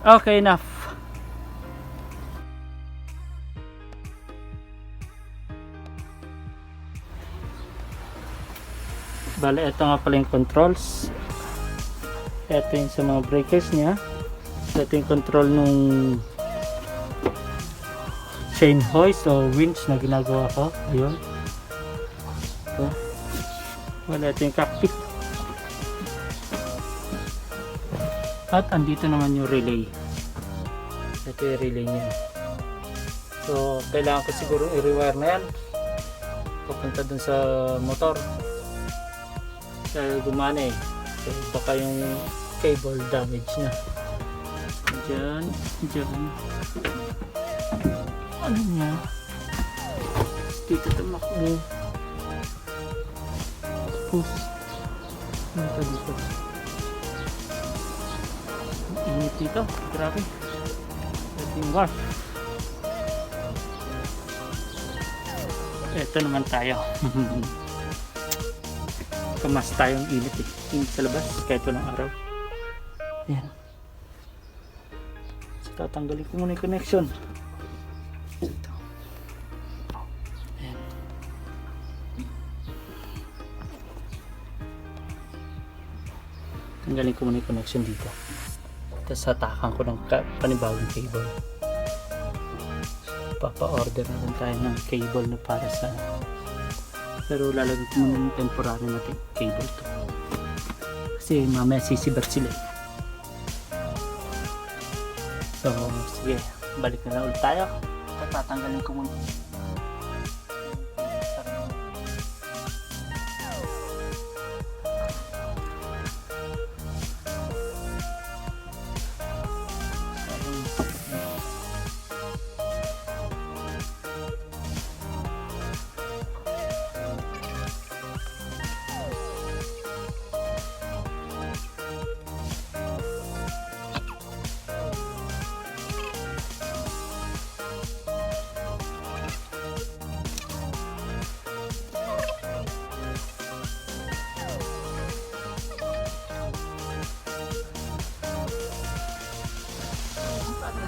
Okay, enough. Bale, ito nga pala yung controls. Ito yung sa mga breakers niya. Ito yung control nung chain hoist o winch na ginagawa ko. Ayun. Ito. Wala, ito yung cockpit. At andito naman yung relay. Ito yung relay niya. So, kailangan ko siguro i-rewire na yan. Papunta dun sa motor. Kaya gumana eh. So, baka yung cable damage na. Diyan. Ano niya? Dito tumakbo. Push. Ano ito dito? Init dito. Grabe. Ating wash. Ito naman tayo. Kamas tayong init eh. Init sa labas. Kahit walang araw. Ayan. So, tatanggalin ko muna yung connection. Ito. Ayan. Tanggalin ko muna yung connection dito. Tapos hatakan ko ng panibagong cable. Papa-order na rin tayo ng cable na para sa, pero lalagay ko muna yung temporary natin cable to kasi mamaya sisibat sila. So sige, balik na lang ulit tayo. Tatanggalin ko muna.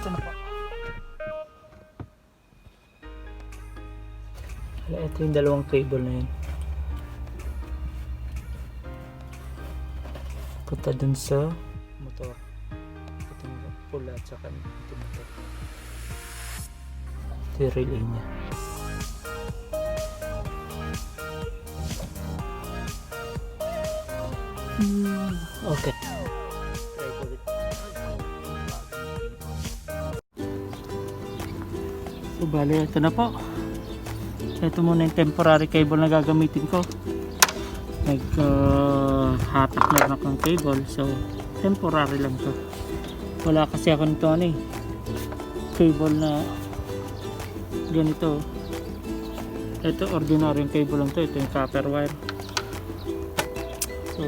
Ito na po. Ito yung dalawang cable na yun. Punta dun sa motor. Ito yung pula at saka ito motor. Ito yung relay niya. Okay. Try ko ulit. So bali, ito na po. Ito muna yung temporary cable na gagamitin ko. Hatak na lang ng cable. So temporary lang to. Wala kasi ako nito ano eh, cable na ganito. Ito ordinary yung cable lang to. Ito yung copper wire. So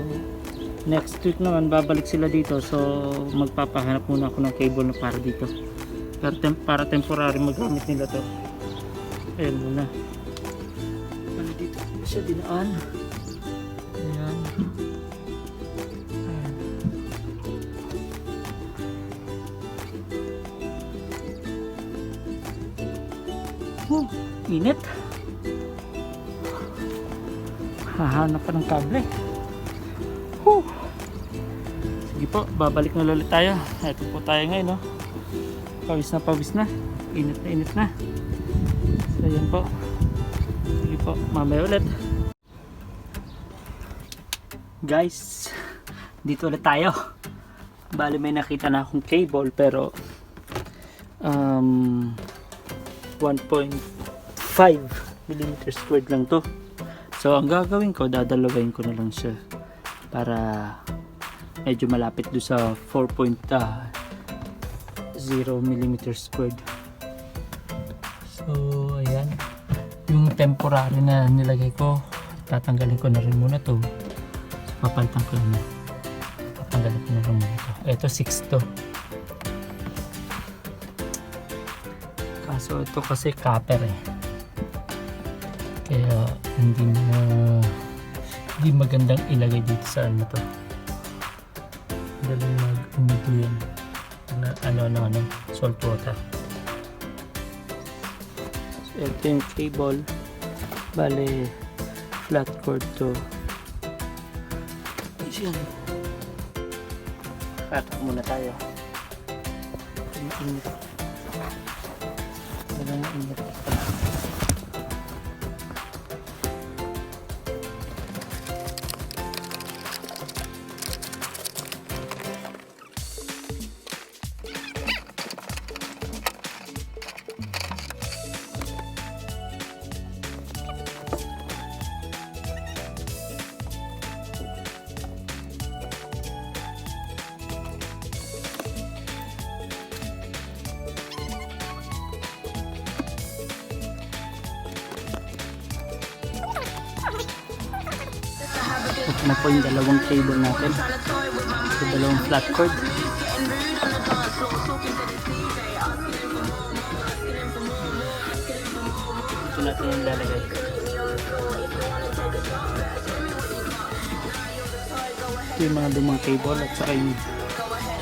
next week naman babalik sila dito. So magpapahanap muna ako ng cable na para dito. Para temporary magamit nila to. Ayan muna. Ano dito siya dinaan. Ayan. Ayan. Init. Hahanap pa ng kable. Sige po, babalik na ulit tayo. Ito po tayo ngayon, no? Pawis na. Init na. So yan po. Sige po, mamaya ulit. Guys, dito ulit tayo. Bali may nakita na akong cable pero 1.5 mm squared lang to. So ang gagawin ko, dadalawin ko na lang siya para medyo malapit do sa 4.0 mm squared. So ayan, yung temporary na nilagay ko, tatanggalin ko na rin muna to. Papalitan ko na. Tatanggalin ko na rin muna to. Ito 6 to. Kaso ito kasi copper eh. Kaya hindi magandang ilagay dito sa ano to. Daling mag-umigo yan. Salt water. So, ito yung cable. Bale, flat cord to. Yan. Patok muna tayo. Init. Walang init pala. Ito na po yung dalawang cable natin. Ito dalawang flat cord. Ito natin yung lalagay. Ito yung mga lumang cable at saka yung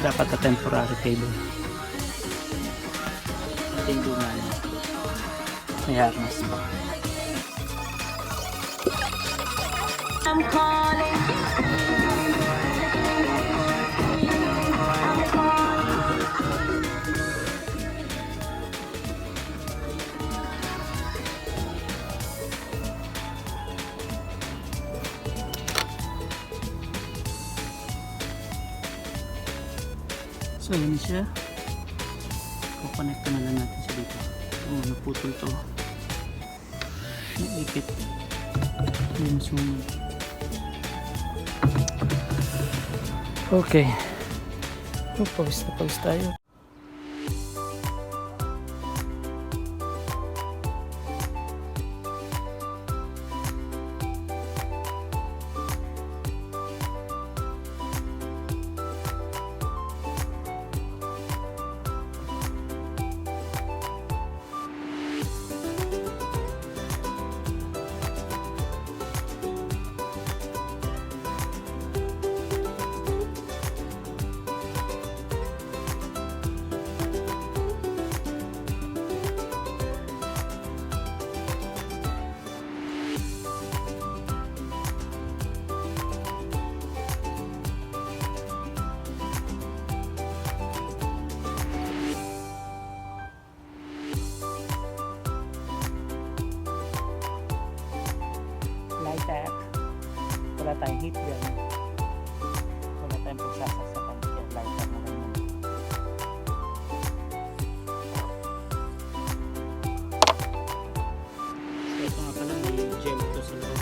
dapat na temporary cable. Ito yung luma niya. May harness pa. I'm calling. So yun siya. Kukonekta na lang natin siya dito. Naputol to. Naipit. Yung sumunod. Okay. Pawis na pawis tayo. Wala tayong heat gun, wala tayong pagsasaksakan, kaya lighter na lang yun. So ito nga pala, may gel ito sa loob.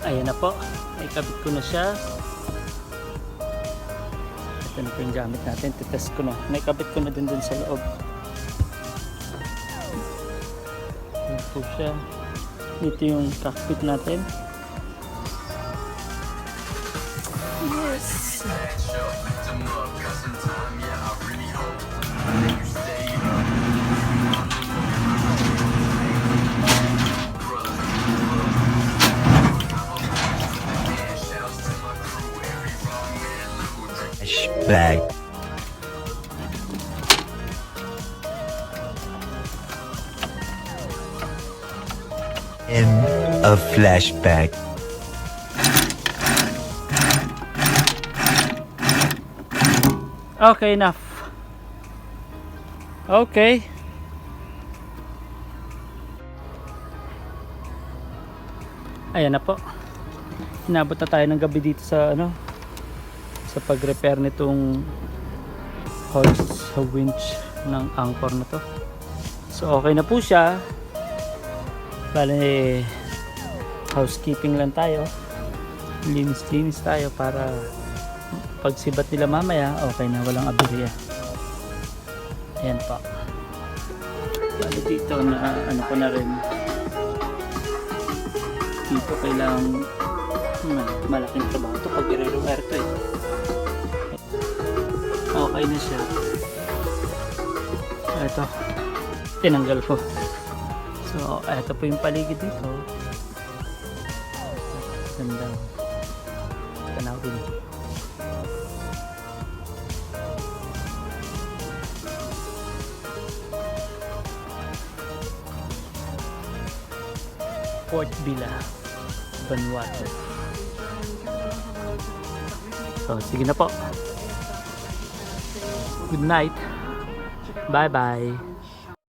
Ayan na po, naikabit ko na siya. Ito na po yung gamit natin, titest ko na. Naikabit ko na din dun sa loob. Ayan po siya. Dito yung cockpit natin. Yes! Bag. In a flashback. Okay, enough. Okay. Ayan na po. Inabot na tayo ng gabi dito sa sa pag-repair nitong hose winch ng anchor na to. So okay na po siya. Bale, housekeeping lang tayo. Linis-linis tayo para pag sibat nila mamaya, okay na, walang aberya. Ayan po. Bale dito na ko na rin. Dito kailangan malaking trabaho ito pag i-rewire ito eh. Okay na siya. Ito, tinanggal ko. So, ito po yung paligid dito. Ganda. Tanawin. Port Vila, Vanuatu. So, sige na po. Good night. Bye-bye.